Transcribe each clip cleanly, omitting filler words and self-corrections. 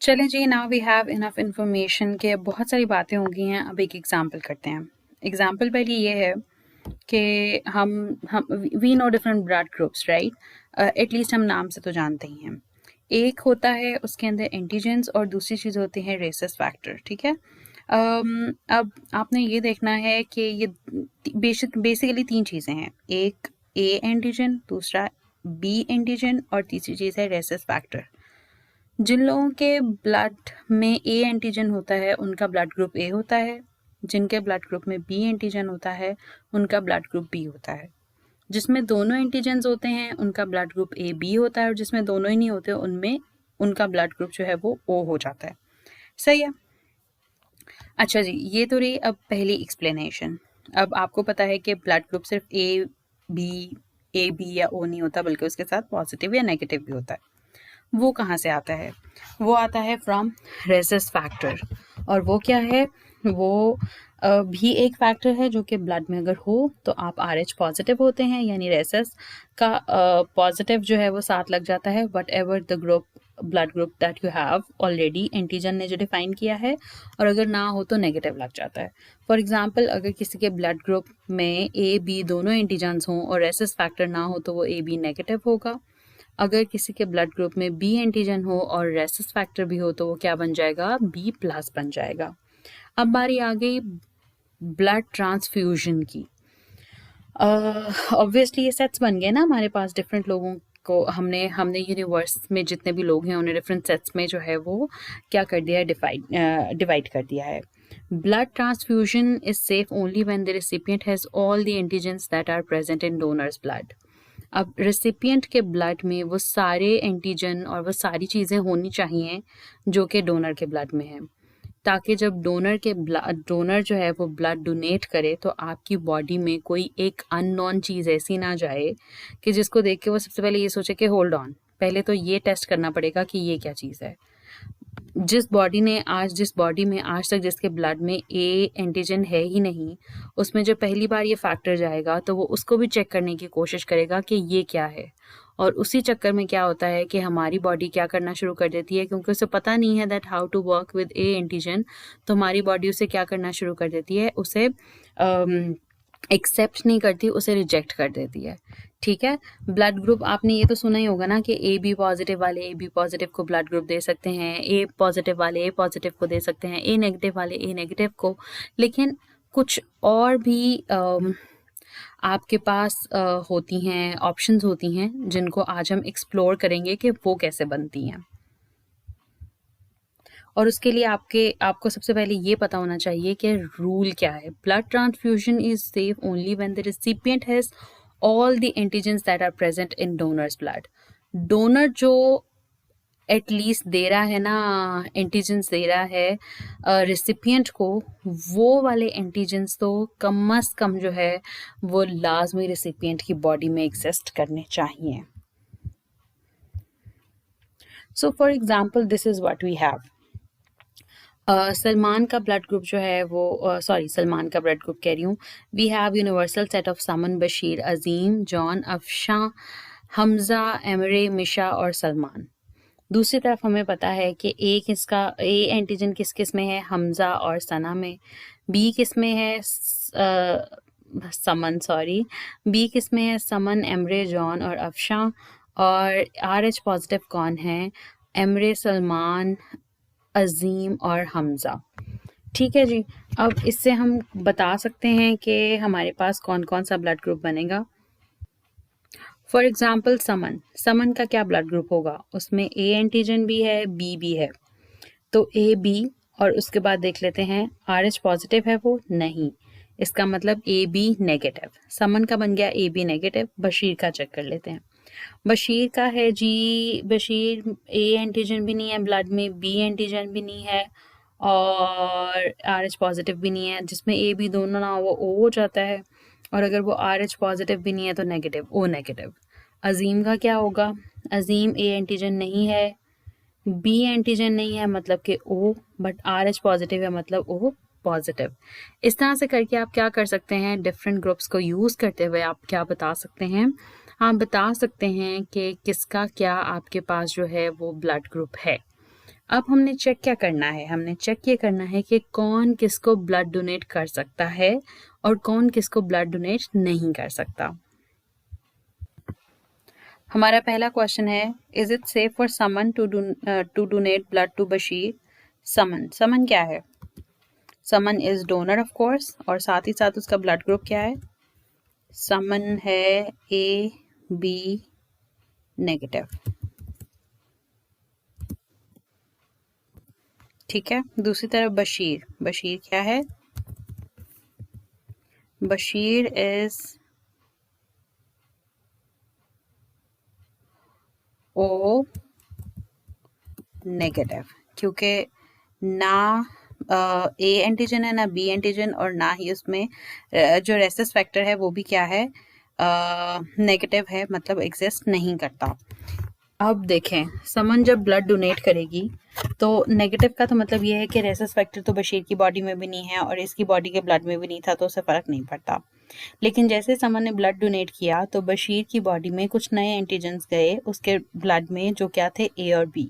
चलें जी, now we have enough information के बहुत सारी बातें हो गई हैं। अब एक एग्जांपल करते हैं। एग्जांपल पहले ये है कि हम we know different blood groups, right? At least हम नाम से तो जानते ही हैं। एक होता है उसके अंदर एंटीजेंस और दूसरी चीज़ होती है रेसिस फैक्टर, ठीक है। अब आपने ये देखना है कि ये बेसिकली तीन चीज़ें हैं। एक ए एंटीजन, दूसरा बी एंटीजन और तीसरी चीज़ है रेसिस फैक्टर। जिन लोगों के ब्लड में ए एंटीजन होता है उनका ब्लड ग्रुप ए होता है, जिनके ब्लड ग्रुप में बी एंटीजन होता है उनका ब्लड ग्रुप बी होता है। जिसमें दोनों एंटीजन्स होते हैं उनका ब्लड ग्रुप ए बी होता है, और जिसमें दोनों ही नहीं होते उनमें उनका ब्लड ग्रुप जो है वो ओ हो जाता है। सही है। अच्छा जी, ये तो रही अब पहली एक्सप्लेनेशन। अब आपको पता है कि ब्लड ग्रुप सिर्फ ए बी या ओ नहीं होता, बल्कि उसके साथ पॉजिटिव या नेगेटिव भी होता है। वो कहाँ से आता है? वो आता है फ्रॉम रेसिस फैक्टर। और वो क्या है? वो भी एक फैक्टर है जो कि ब्लड में अगर हो तो आप RH पॉजिटिव होते हैं, यानी रेसिस का पॉजिटिव जो है वो साथ लग जाता है what ever the group blood group that you have already antigen ने जो डिफाइन किया है, और अगर ना हो तो नेगेटिव लग जाता है। फॉर एग्जाम्पल, अगर किसी के ब्लड ग्रुप में ए बी दोनों एंटीजन्स हों और रेसिस फैक्टर ना हो तो वो ए बी नेगेटिव होगा। अगर किसी के ब्लड ग्रुप में बी एंटीजन हो और रेसिस फैक्टर भी हो तो वो क्या बन जाएगा? बी प्लस बन जाएगा। अब बारी आ गई ब्लड ट्रांसफ्यूजन की। ऑब्वियसली ये सेट्स बन गए ना हमारे पास। डिफरेंट लोगों को हमने यूनिवर्स में जितने भी लोग हैं उन्हें डिफरेंट सेट्स में जो है वो क्या कर दिया है? डिवाइड कर दिया है। Blood transfusion is safe only when the recipient has all the antigens that are present in donors blood. अब रेसिपिएंट के ब्लड में वो सारे एंटीजन और वो सारी चीज़ें होनी चाहिए जो कि डोनर के ब्लड में है, ताकि जब डोनर जो है वो ब्लड डोनेट करे तो आपकी बॉडी में कोई एक अननोन चीज़ ऐसी ना जाए कि जिसको देख के वो सबसे पहले ये सोचे कि होल्ड ऑन, पहले तो ये टेस्ट करना पड़ेगा कि ये क्या चीज़ है। जिस बॉडी में आज तक जिसके ब्लड में ए एंटीजन है ही नहीं, उसमें जब पहली बार ये फैक्टर जाएगा तो वो उसको भी चेक करने की कोशिश करेगा कि ये क्या है। और उसी चक्कर में क्या होता है कि हमारी बॉडी क्या करना शुरू कर देती है, क्योंकि उसे पता नहीं है that how to work with a antigen, तो हमारी बॉडी उसे क्या करना शुरू कर देती है? उसे एक्सेप्ट नहीं करती, उसे रिजेक्ट कर देती है। ठीक है। ब्लड ग्रुप आपने ये तो सुना ही होगा ना कि ए बी पॉजिटिव वाले ए बी पॉजिटिव को ब्लड ग्रुप दे सकते हैं, ए पॉजिटिव वाले ए पॉजिटिव को दे सकते हैं, ए नेगेटिव वाले ए नेगेटिव को। लेकिन कुछ और भी आपके पास होती हैं, ऑप्शंस होती हैं, जिनको आज हम एक्सप्लोर करेंगे कि वो कैसे बनती हैं। और उसके लिए आपको सबसे पहले ये पता होना चाहिए कि रूल क्या है। Blood transfusion is safe only when the recipient has all the antigens that are present in donors blood. Donor जो एटलीस्ट दे रहा है ना, एंटीजेंस दे रहा है रिसिपिएंट को, वो वाले एंटीजेंस तो कम से कम जो है वो लाजमी रिसिपिएंट की बॉडी में एग्जिस्ट करने चाहिए। So for example this is what we have. Salman का ब्लड ग्रुप जो है वो सलमान का ब्लड ग्रुप कह रही हूँ। We have universal set of Saman, Bashir, Azeem, John, Afshan, Hamza, Emre, Misha और सलमान। दूसरी तरफ हमें पता है कि ए एंटीजन किस किस में है? हमजा और सना में। बी किस में है? बी किस में है? समन, एमरे, जॉन और अफशां। और RH पॉजिटिव कौन है? एमरे, सलमान, अजीम और हमजा। ठीक है जी। अब इससे हम बता सकते हैं कि हमारे पास कौन कौन सा ब्लड ग्रुप बनेगा। फॉर एग्जाम्पल समन का क्या ब्लड ग्रुप होगा? उसमें ए एंटीजन भी है, बी भी है, तो ए बी। और उसके बाद देख लेते हैं RH पॉजिटिव है वो? नहीं, इसका मतलब ए बी नेगेटिव। समन का बन गया ए बी नेगेटिव। बशीर का चेक कर लेते हैं। बशीर का है जी, बशीर ए एंटीजन भी नहीं है ब्लड में, बी एंटीजन भी नहीं है और RH पॉजिटिव भी नहीं है। जिसमें ए बी दोनों ना वो ओ हो जाता है, और अगर वो RH पॉजिटिव भी नहीं है तो नेगेटिव, ओ नेगेटिव। अजीम का क्या होगा? अजीम ए एंटीजन नहीं है, बी एंटीजन नहीं है मतलब कि ओ, बट RH पॉजिटिव है मतलब ओ पॉजिटिव। इस तरह से करके आप क्या कर सकते हैं? डिफरेंट ग्रुप्स को यूज़ करते हुए आप क्या बता सकते हैं? आप बता सकते हैं कि किसका क्या आपके पास जो है वो ब्लड ग्रुप है। अब हमने चेक क्या करना है, हमने चेक ये करना है कि कौन किसको ब्लड डोनेट कर सकता है और कौन किसको ब्लड डोनेट नहीं कर सकता। हमारा पहला क्वेश्चन है, is it safe for Saman to donate blood to Bashir? Saman क्या है? Saman is donor of course, और साथ ही साथ उसका ब्लड ग्रुप क्या है? समन है ए बी नेगेटिव। ठीक है, दूसरी तरफ बशीर क्या है? बशीर इज ओ नेगेटिव, क्योंकि ना ए एंटीजन है ना बी एंटीजन, और ना ही उसमें जो रेसिस फैक्टर है वो भी क्या है? नेगेटिव है, मतलब एग्जिस्ट नहीं करता। अब देखें, समन जब ब्लड डोनेट करेगी तो नेगेटिव का तो मतलब ये है कि रेसिस फैक्टर तो बशीर की बॉडी में भी नहीं है और इसकी बॉडी के ब्लड में भी नहीं था, तो उससे फर्क नहीं पड़ता। लेकिन जैसे समन ने ब्लड डोनेट किया तो बशीर की बॉडी में कुछ नए एंटीजेंस गए उसके ब्लड में, जो क्या थे? ए और बी।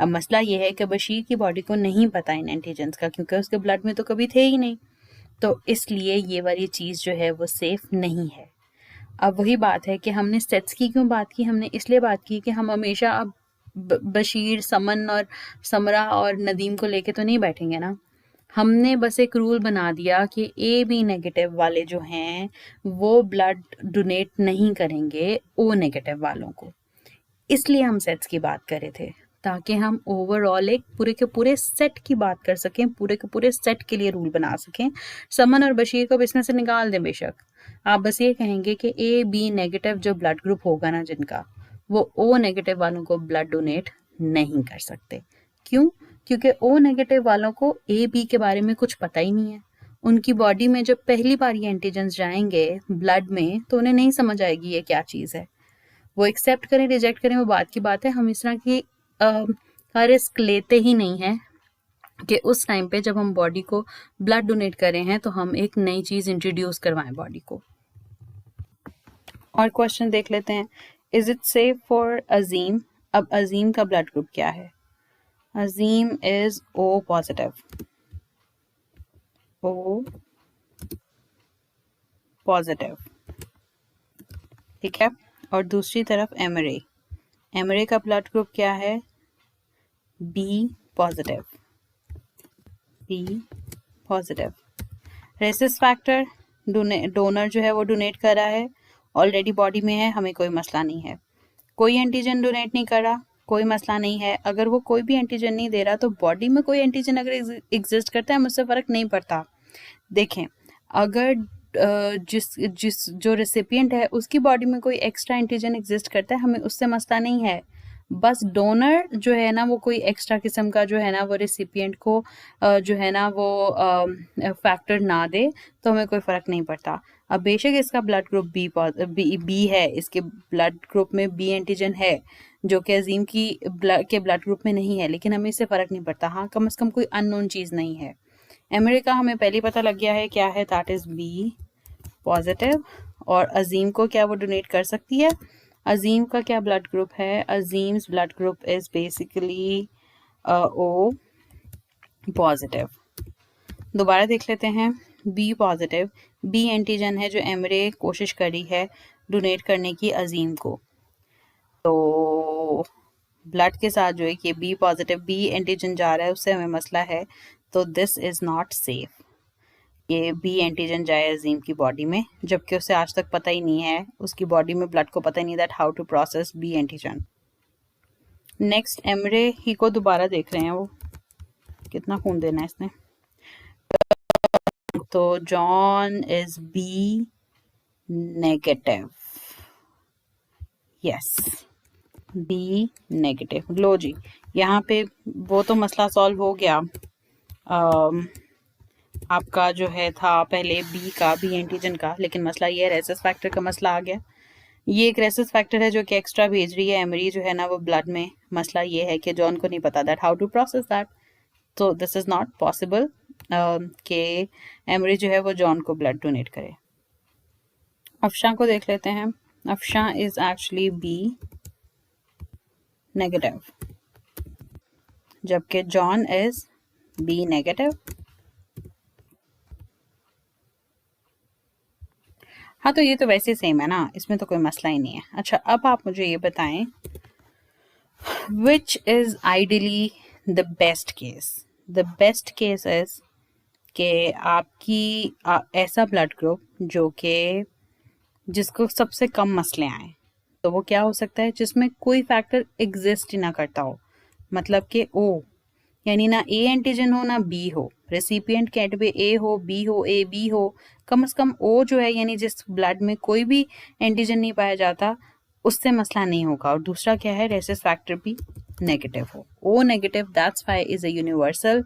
अब मसला ये है कि बशीर की बॉडी को नहीं पता इन एंटीजेंस का, क्योंकि उसके ब्लड में तो कभी थे ही नहीं, तो इसलिए ये वाली चीज़ जो है वो सेफ नहीं है। अब वही बात है कि हमने सेट्स की क्यों बात की? हमने इसलिए बात की कि हम हमेशा अब बशीर, समन और समरा और नदीम को लेके तो नहीं बैठेंगे ना। हमने बस एक रूल बना दिया कि ए बी नेगेटिव वाले जो हैं वो ब्लड डोनेट नहीं करेंगे ओ नेगेटिव वालों को, इसलिए हम सेट्स की बात कर रहे थे, ताकि हम ओवरऑल एक पूरे के पूरे सेट की बात कर सकें, पूरे के पूरे सेट के लिए रूल बना सकें। समन और बशीर को इसमें से निकाल दें बेशक, आप बस ये कहेंगे कि ए बी नेगेटिव जो ब्लड ग्रुप होगा ना जिनका, वो ओ नेगेटिव वालों को ब्लड डोनेट नहीं कर सकते। क्यों? क्योंकि ओ नेगेटिव वालों को ए बी के बारे में कुछ पता ही नहीं है। उनकी बॉडी में जब पहली बार ये एंटीजेंस जाएंगे ब्लड में तो उन्हें नहीं समझ आएगी ये क्या चीज़ है। वो एक्सेप्ट करें रिजेक्ट करें वो बात की बात है, हम इस तरह की का रिस्क लेते ही नहीं है कि उस टाइम पे जब हम बॉडी को ब्लड डोनेट कर रहे हैं तो हम एक नई चीज़ इंट्रोड्यूस करवाएं बॉडी को। और क्वेश्चन देख लेते हैं, is it safe for Azeem? अब अजीम का ब्लड ग्रुप क्या है? Azeem is O positive, O positive. ठीक है, और दूसरी तरफ एमरे, एमरे का ब्लड ग्रुप क्या है? B positive, B positive. Rhesus factor donor जो है वो डोनेट कर रहा है, ऑलरेडी बॉडी में है, हमें कोई मसला नहीं है। कोई एंटीजन डोनेट नहीं कर रहा, कोई मसला नहीं है। अगर वो कोई भी एंटीजन नहीं दे रहा तो बॉडी में कोई एंटीजन अगर एग्जिस्ट करता है मुझसे फ़र्क नहीं पड़ता। देखें, अगर जिस जिस जो रेसिपिएंट है उसकी बॉडी में कोई एक्स्ट्रा एंटीजन एग्जिस्ट करता है हमें उससे मसला नहीं है। बस डोनर जो है ना वो कोई एक्स्ट्रा किस्म का जो है ना वो रेसिपिएंट को जो है ना वो फैक्टर ना दे तो हमें कोई फ़र्क नहीं पड़ता। अब बेशक इसका ब्लड ग्रुप बी है, इसके ब्लड ग्रुप में बी एंटीजन है जो कि अजीम की के ब्लड ग्रुप में नहीं है, लेकिन हमें इससे फ़र्क नहीं पड़ता। हाँ, कम से कम कोई अननोन चीज़ नहीं है। अमेरिका हमें पहले पता लग गया है क्या है, दैट इज़ बी पॉजिटिव। और अजीम को क्या वो डोनेट कर सकती है? अजीम का क्या ब्लड ग्रुप है? Azeem's blood group is basically O positive. दोबारा देख लेते हैं, बी पॉजिटिव, बी एंटीजन है जो एमरे कोशिश करी है डोनेट करने की अजीम को, तो ब्लड के साथ जो है कि बी पॉजिटिव बी एंटीजन जा रहा है उससे हमें मसला है, तो दिस इज़ नॉट सेफ। ये बी एंटीजन जाए अजीम की बॉडी में, जबकि उसे आज तक पता ही नहीं है, उसकी बॉडी में ब्लड को पता ही नहीं that how to process B antigen. Next Emre ही को दोबारा देख रहे हैं, वो कितना खून देना है इसने, तो John is B negative, yes B negative. लो जी, यहाँ पे वो तो मसला सॉल्व हो गया। आपका जो है था पहले बी एंटीजन का, लेकिन मसला ये रेसिस फैक्टर का मसला आ गया। ये एक रेसिस फैक्टर है जो कि एक्स्ट्रा भेज रही है एमरी जो है ना वो ब्लड में। मसला ये है कि जॉन को नहीं पता that how to process that, तो दिस इज़ नॉट पॉसिबल कि एमरी जो है वो जॉन को ब्लड डोनेट करे। अफशा को देख लेते हैं, Afsha is actually B negative, जबकि जॉन इज बी नेगेटिव। हाँ, तो ये तो वैसे सेम है ना, इसमें तो कोई मसला ही नहीं है। अच्छा, अब आप मुझे ये बताएं which is ideally the best case. The best case is कि आपकी ऐसा ब्लड ग्रुप जो कि जिसको सबसे कम मसले आए, तो वो क्या हो सकता है, जिसमें कोई फैक्टर एग्जिस्ट ही ना करता हो, मतलब कि ओ यानी ना ए एंटीजन हो ना बी हो, रेसिपिएंट कैट में ए हो बी हो ए बी हो, कम से कम ओ जो है यानी जिस ब्लड में कोई भी एंटीजन नहीं पाया जाता उससे मसला नहीं होगा। और दूसरा क्या है, रेसिस फैक्टर भी नेगेटिव हो, O negative, that's why is a universal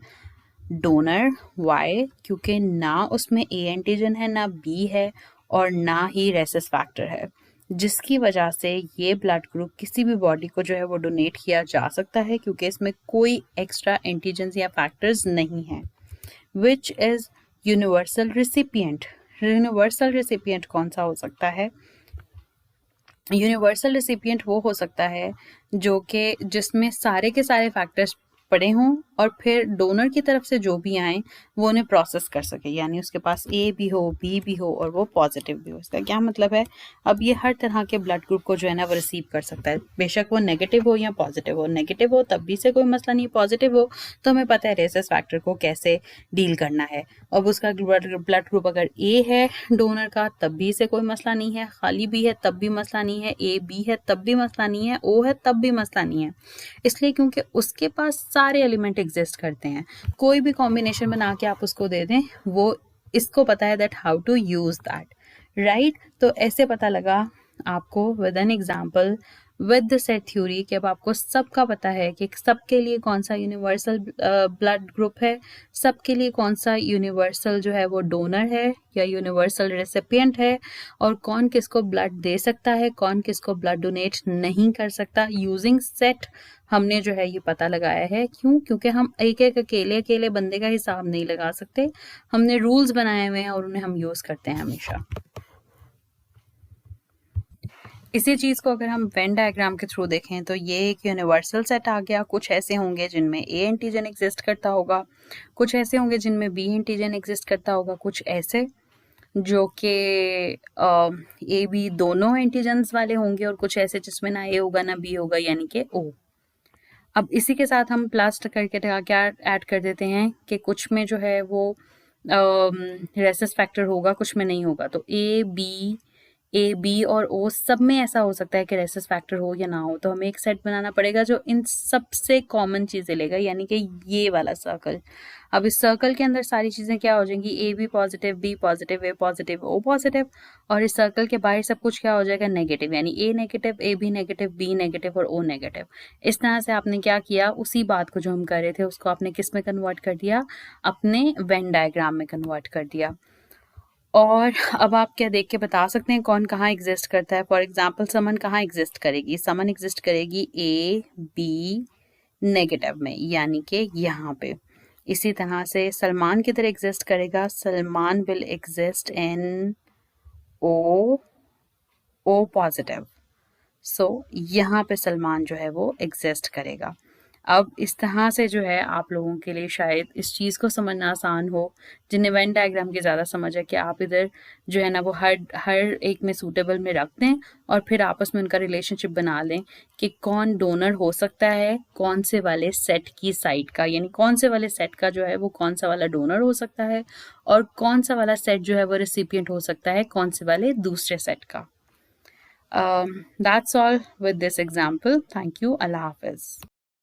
donor. Why? क्योंकि ना उसमें ए एंटीजन है ना बी है और ना ही रेसिस फैक्टर है, जिसकी वजह से ये ब्लड ग्रुप किसी भी बॉडी को जो है वो डोनेट किया जा सकता है क्योंकि इसमें कोई एक्स्ट्रा एंटीजन्स या फैक्टर्स नहीं हैं। Which is universal recipient. Universal recipient कौन सा हो सकता है? यूनिवर्सल रिसिपिएंट वो हो सकता है जो कि जिसमें सारे के सारे फैक्टर्स पड़े हों और फिर डोनर की तरफ से जो भी आए वो उन्हें प्रोसेस कर सके, यानी उसके पास ए भी हो बी भी हो और वो पॉजिटिव भी हो। इसका क्या मतलब है, अब ये हर तरह के ब्लड ग्रुप को जो है ना वो रिसीव कर सकता है, बेशक वो नेगेटिव हो या पॉजिटिव हो। नेगेटिव हो तब भी से कोई मसला नहीं, पॉजिटिव हो तो हमें पता है रेसिस फैक्टर को कैसे डील करना है। अब उसका ब्लड ग्रुप अगर ए है डोनर का तब भी से कोई मसला नहीं है, खाली बी है तब भी मसला नहीं है, ए बी है तब भी मसला नहीं है, ओ है तब भी मसला नहीं है। इसलिए क्योंकि उसके पास सारे एलिमेंट एग्जिस्ट करते हैं, कोई भी कॉम्बिनेशन बना के आप उसको दे दें, वो इसको पता है that how to use that, right. तो ऐसे पता लगा आपको with an example with the set theory कि अब आपको सबका पता है कि सबके लिए कौन सा यूनिवर्सल ब्लड ग्रुप है, सबके लिए कौन सा यूनिवर्सल जो है वो डोनर है या यूनिवर्सल रेसिपिएंट है, और कौन किसको ब्लड दे सकता है, कौन किसको ब्लड डोनेट नहीं कर सकता। यूजिंग सेट हमने जो है ये पता लगाया है। क्यों? क्योंकि हम एक एक अकेले बंदे का हिसाब नहीं लगा सकते, हमने रूल्स बनाए हुए हैं और उन्हें हम यूज करते हैं हमेशा। इसी चीज़ को अगर हम वेन डायग्राम के थ्रू देखें तो ये एक यूनिवर्सल सेट आ गया। कुछ ऐसे होंगे जिनमें ए एंटीजन एग्जिस्ट करता होगा, कुछ ऐसे होंगे जिनमें बी एंटीजन एग्जिस्ट करता होगा, कुछ ऐसे जो कि ए बी दोनों एंटीजन्स वाले होंगे, और कुछ ऐसे जिसमें ना ए होगा ना बी होगा यानी कि ओ। अब इसी के साथ हम प्लस करके क्या ऐड कर देते हैं कि कुछ में जो है वो रेसिस फैक्टर होगा, कुछ में नहीं होगा। तो ए बी और ओ सब में ऐसा हो सकता है कि रेसिस फैक्टर हो या ना हो, तो हमें एक सेट बनाना पड़ेगा जो इन सबसे कॉमन चीज़ें लेगा, यानी कि ये वाला सर्कल। अब इस सर्कल के अंदर सारी चीज़ें क्या हो जाएंगी, A B positive B positive A positive O positive, और इस सर्कल के बाहर सब कुछ क्या हो जाएगा, नेगेटिव, यानी A negative A B negative B negative और ओ नेगेटिव। इस तरह से आपने क्या किया, उसी बात को जो हम कर रहे थे उसको आपने किस में कन्वर्ट कर दिया, अपने वेन डायग्राम में कन्वर्ट कर दिया। और अब आप क्या देख के बता सकते हैं कौन कहाँ एग्जिस्ट करता है। फॉर एग्जाम्पल समन कहाँ एग्जिस्ट करेगी, समन एग्जिस्ट करेगी ए बी नेगेटिव में, यानी कि यहाँ पे। इसी तरह से सलमान किधर एग्जिस्ट करेगा, Salman will exist in O positive. So यहाँ पे सलमान जो है वो एग्जिस्ट करेगा। अब इस तरह से जो है आप लोगों के लिए शायद इस चीज़ को समझना आसान हो, जिन्हें वेन डायग्राम की ज़्यादा समझ है, कि आप इधर जो है ना वो हर एक में सूटेबल में रख दें और फिर आपस में उनका रिलेशनशिप बना लें कि कौन डोनर हो सकता है कौन से वाले सेट की साइड का, यानी कौन से वाले सेट का जो है वो कौन सा वाला डोनर हो सकता है और कौन सा वाला सेट जो है वो रिसिपिएंट हो सकता है कौन से वाले दूसरे सेट का। That's all with this example. Thank you. Allah Hafiz.